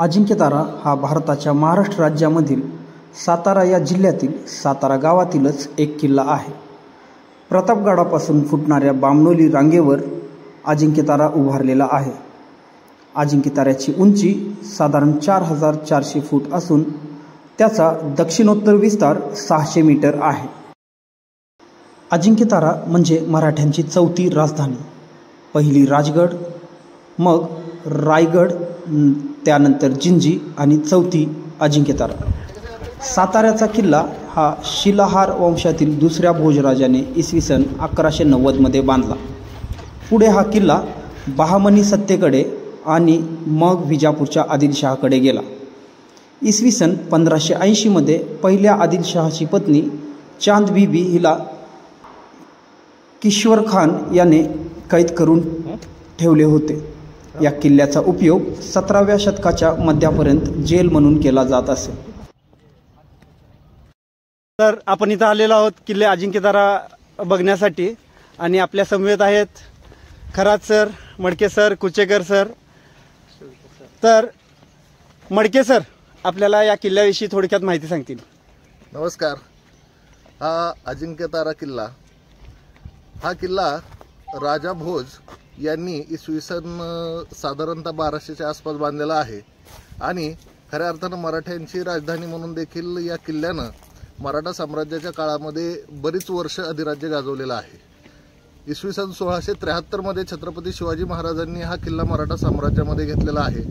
अजिंक्यतारा हा भारताच्या महाराष्ट्र राज्यामधील सातारा या जिल्ह्यातील सातारा गावातीलच एक किल्ला आहे. प्रतापगडापासून फुटणाऱ्या बामणोली रांगेवर अजिंक्यतारा उभारलेला आहे. अजिंक्यताऱ्याची उंची साधारण 4400 फूट असून त्याचा दक्षिणोत्तर विस्तार 600 मीटर आहे. अजिंक्यतारा म्हणजे मराठ्यांची चौथी राजधानी. पहिली राजगड, मग रायगड, त्यानंतर जिंजी आणि चौथी अजिंक्यतारा. साताऱ्याचा किल्ला हा शिलाहार वंशातील दुसऱ्या भोजराजाने इसवी सन 1190 मध्ये बांधला. पुढे हा किल्ला बहामनी सत्तेकडे आणि मग विजापूरच्या आदिलशहाकडे गेला. इसवी सन 1580 मध्ये पहिल्या आदिलशहाची पत्नी चांद बीबी हिला किश्वर खान याने कैद करून ठेवले होते. या किल्ल्याचा उपयोग 17व्या शतकाच्या मध्यापर्यंत जेल म्हणून केला जात असे. तर आपण इथं आलेलो आहोत किल्ले अजिंक्यतारा बघण्यासाठी आणि आपल्या समवेत आहेत खरात सर, मडके सर, कुचेकर सर. तर मडके सर आपल्याला या किल्ल्याविषयी थोडक्यात माहिती सांगतील. नमस्कार. हा अजिंक्यतारा किल्ला राजा भोज यांनी इसवी सन साधारणतः 1200च्या आसपास बांधलेला आहे आणि खऱ्या अर्थानं मराठ्यांची राजधानी म्हणून देखील या किल्ल्यानं मराठा साम्राज्याच्या काळामध्ये बरीच वर्ष अधिराज्य गाजवलेलं आहे. इसवी सन 1673 मध्ये छत्रपती शिवाजी महाराजांनी हा किल्ला मराठा साम्राज्यामध्ये घेतलेला आहे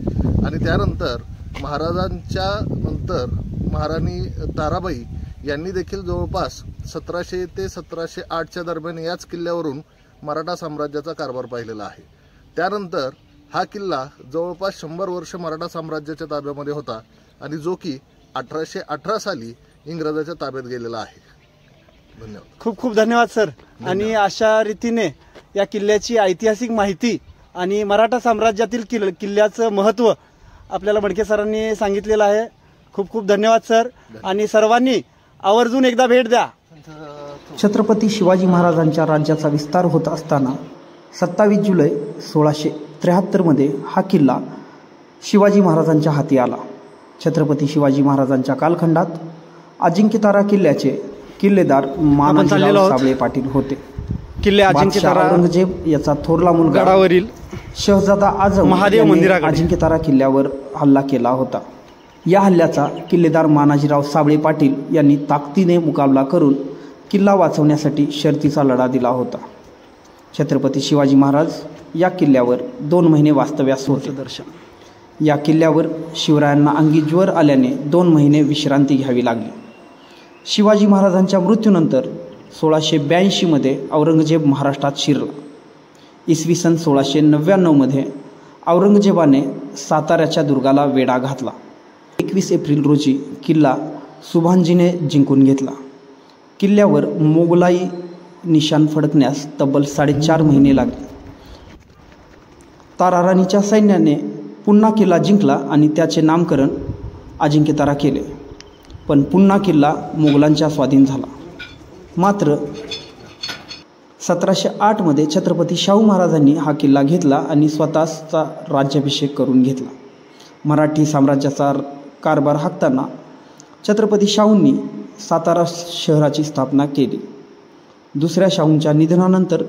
आणि त्यानंतर महाराजांच्या नंतर महाराणी ताराबाई यांनी देखील जवळपास 1700 ते 1708च्या दरम्यान याच किल्ल्यावरून मराठा साम्राज्याचा कारभार पाहिलेला आहे. त्यानंतर हा किल्ला जवळपास 100 वर्ष मराठा साम्राज्याच्या ताब्यामध्ये होता आणि जो की 1818 साली इंग्रजाच्या ताब्यात गेलेला आहे. धन्यवाद. खूप खूप धन्यवाद सर. आणि अशा रीतीने या किल्ल्याची ऐतिहासिक माहिती आणि मराठा साम्राज्यातील किल्ल्याचं महत्त्व आपल्याला मडके सरांनी सांगितलेलं आहे. खूप खूप धन्यवाद सर. आणि सर्वांनी आवर्जून एकदा भेट द्या. छत्रपती शिवाजी महाराजांच्या राज्याचा विस्तार होत असताना 27 जुलै 1673 मध्ये हा किल्ला शिवाजी महाराजांच्या हाती आला. छत्रपती शिवाजी महाराजांच्या कालखंडात अजिंक्यतारा किल्ल्याचे किल्लेदार मानाजीराव साबळे पाटील होते. किल्ले अजिंक्यतारा औरंगजेब याचा थोरला मुलगा गडावरील शहजादा आझम महादेव मंदिराकडे अजिंक्यतारा किल्ल्यावर हल्ला केला होता. या हल्ल्याचा किल्लेदार मानाजीराव साबळे पाटील यांनी ताकदीने मुकाबला करून किल्ला वाचवण्यासाठी शर्तीचा लढा दिला होता. छत्रपती शिवाजी महाराज या किल्ल्यावर 2 महिने वास्तव्यास होते. या किल्ल्यावर शिवरायांना अंगी ज्वर आल्याने 2 महिने विश्रांती घ्यावी लागली. शिवाजी महाराजांच्या मृत्यूनंतर 1682 मध्ये औरंगजेब महाराष्ट्रात शिरला. इसवी सन 1699 मध्ये औरंगजेबाने साताऱ्याच्या दुर्गाला वेढा घातला. 21 एप्रिल रोजी किल्ला सुभानजीने जिंकून घेतला. किल्ल्यावर मोगलाई निशाण फडकण्यास तब्बल 4.5 महिने लागले. ताराराणीच्या सैन्याने पुन्हा किल्ला जिंकला आणि त्याचे नामकरण अजिंक्यतारा केले. पण पुन्हा किल्ला मोगलांच्या स्वाधीन झाला. मात्र 1708 मध्ये छत्रपती शाहू महाराजांनी हा किल्ला घेतला आणि स्वतःचा राज्याभिषेक करून घेतला. मराठी साम्राज्याचा कारभार हाकताना छत्रपती शाहूंनी सातारा शहराची स्थापना केली. दुसऱ्या शाहूंच्या निधनानंतर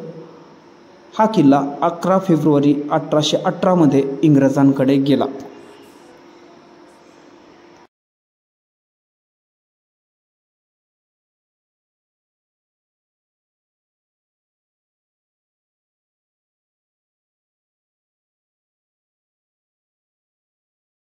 हा किल्ला 11 फेब्रुवारी 1818 मध्ये इंग्रजांकडे गेला.